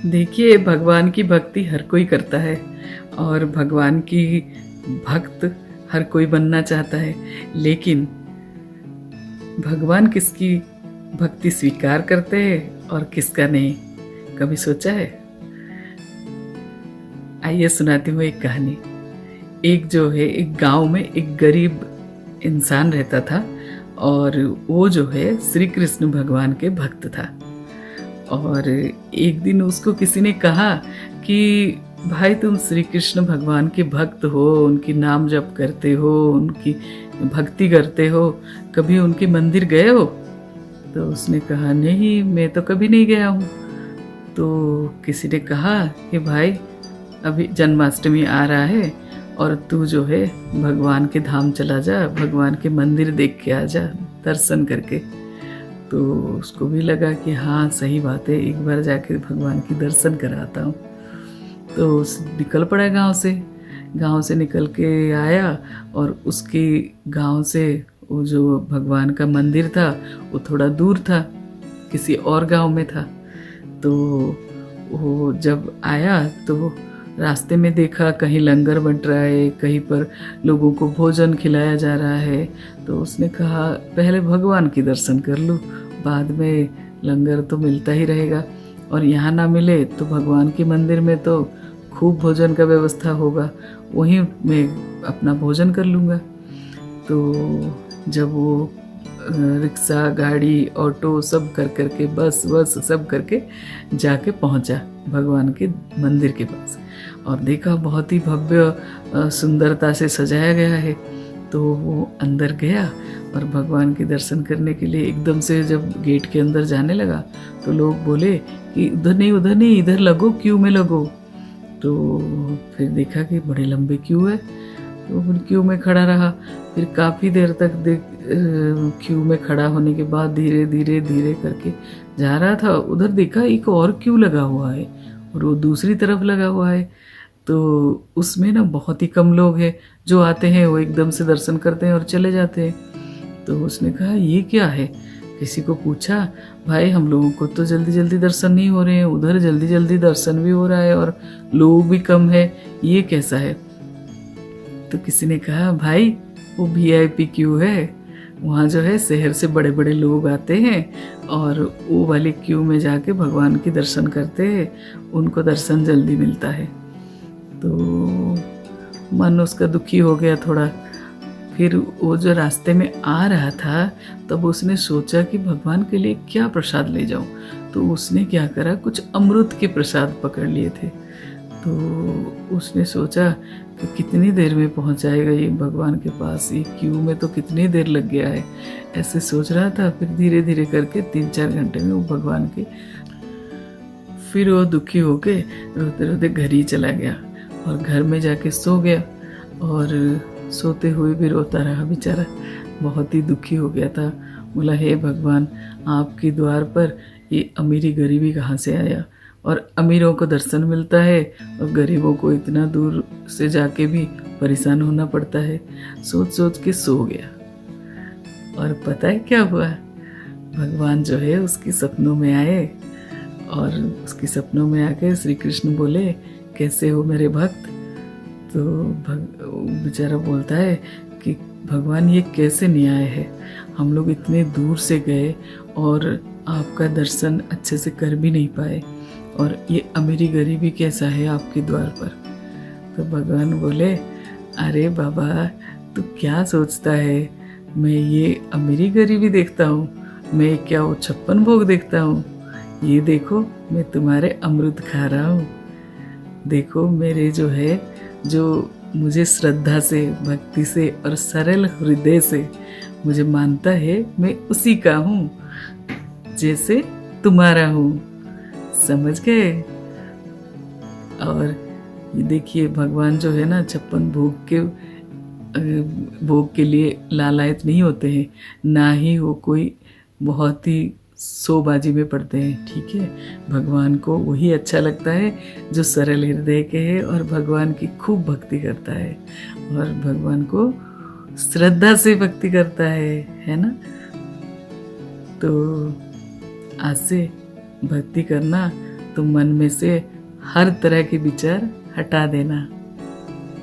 देखिए, भगवान की भक्ति हर कोई करता है और भगवान की भक्त हर कोई बनना चाहता है, लेकिन भगवान किसकी भक्ति स्वीकार करते हैं और किसका नहीं, कभी सोचा है? आइए सुनाती हूँ एक कहानी। एक जो है, एक गांव में एक गरीब इंसान रहता था और वो जो है श्री कृष्ण भगवान के भक्त था। और एक दिन उसको किसी ने कहा कि भाई, तुम श्री कृष्ण भगवान के भक्त हो, उनकी नाम जप करते हो, उनकी भक्ति करते हो, कभी उनके मंदिर गए हो? तो उसने कहा, नहीं, मैं तो कभी नहीं गया हूँ। तो किसी ने कहा कि भाई, अभी जन्माष्टमी आ रहा है और तू जो है भगवान के धाम चला जा, भगवान के मंदिर देख के आ जा, दर्शन करके। तो उसको भी लगा कि हाँ, सही बात है, एक बार जाके भगवान की दर्शन कराता हूँ। तो निकल पड़ा गांव से निकल के आया और उसके गांव से वो जो भगवान का मंदिर था वो थोड़ा दूर था, किसी और गांव में था। तो वो जब आया तो रास्ते में देखा कहीं लंगर बंट रहा है, कहीं पर लोगों को भोजन खिलाया जा रहा है। तो उसने कहा, पहले भगवान की दर्शन कर लूँ, बाद में लंगर तो मिलता ही रहेगा, और यहाँ ना मिले तो भगवान के मंदिर में तो खूब भोजन का व्यवस्था होगा, वहीं मैं अपना भोजन कर लूँगा। तो जब वो रिक्शा, गाड़ी, ऑटो सब कर करके, बस सब करके जाके पहुंचा भगवान के मंदिर के पास, और देखा बहुत ही भव्य सुंदरता से सजाया गया है। तो वो अंदर गया और भगवान के दर्शन करने के लिए एकदम से जब गेट के अंदर जाने लगा तो लोग बोले कि उधर नहीं, इधर लगो, क्यू में लगो। तो फिर देखा कि बड़े लंबे क्यू है, तो फिर क्यू में खड़ा रहा। फिर काफ़ी देर तक क्यू में खड़ा होने के बाद धीरे धीरे करके जा रहा था। उधर देखा एक और क्यू लगा हुआ है और वो दूसरी तरफ लगा हुआ है। तो उसमें ना बहुत ही कम लोग हैं, जो आते हैं वो एकदम से दर्शन करते हैं और चले जाते हैं। तो उसने कहा, ये क्या है? किसी को पूछा, भाई हम लोगों को तो जल्दी जल्दी दर्शन नहीं हो रहे हैं, उधर जल्दी जल्दी दर्शन भी हो रहा है और लोग भी कम है, ये कैसा है? तो किसी ने कहा, भाई वो VIP क्यू है, वहाँ जो है शहर से बड़े बड़े लोग आते हैं और वो वाली क्यू में जाके भगवान की दर्शन करते हैं, उनको दर्शन जल्दी मिलता है। तो मन उसका दुखी हो गया थोड़ा। फिर वो जो रास्ते में आ रहा था तब उसने सोचा कि भगवान के लिए क्या प्रसाद ले जाऊं। तो उसने क्या करा, कुछ अमृत के प्रसाद पकड़ लिए थे। तो उसने सोचा कि कितनी देर में पहुंचाएगा ये भगवान के पास, ये क्यू में तो कितनी देर लग गया है, ऐसे सोच रहा था। फिर धीरे धीरे करके 3-4 घंटे में वो भगवान के, फिर वो दुखी होके रोते रोते घर ही चला गया और घर में जाके सो गया। और सोते हुए भी रोता रहा बेचारा, बहुत ही दुखी हो गया था। बोला, हे भगवान, आपके द्वार पर ये अमीरी गरीबी कहाँ से आया, और अमीरों को दर्शन मिलता है और गरीबों को इतना दूर से जाके भी परेशान होना पड़ता है। सोच सोच के सो गया। और पता है क्या हुआ? भगवान जो है उसके सपनों में आए और उसके सपनों में आके श्री कृष्ण बोले, कैसे हो मेरे भक्त? तो बेचारा बोलता है कि भगवान, ये कैसे नहीं आए हैं, हम लोग इतने दूर से गए और आपका दर्शन अच्छे से कर भी नहीं पाए, और ये अमीरी गरीबी कैसा है आपके द्वार पर? तो भगवान बोले, अरे बाबा, तू क्या सोचता है, मैं ये अमीरी गरीबी देखता हूँ? मैं क्या वो 56 भोग देखता हूँ? ये देखो, मैं तुम्हारे अमृत खा रहा हूँ। देखो, मेरे जो है, जो मुझे श्रद्धा से, भक्ति से और सरल हृदय से मुझे मानता है, मैं उसी का हूँ, जैसे तुम्हारा हूँ। समझ गए? और ये देखिए, भगवान जो है ना 56 भोग के लिए लालायत नहीं होते हैं, ना ही वो कोई बहुत ही शोबाजी में पड़ते हैं। ठीक है, भगवान को वही अच्छा लगता है जो सरल हृदय के है और भगवान की खूब भक्ति करता है और भगवान को श्रद्धा से भक्ति करता है ना? तो आज से भक्ति करना तो तुम मन में से हर तरह के विचार हटा देना।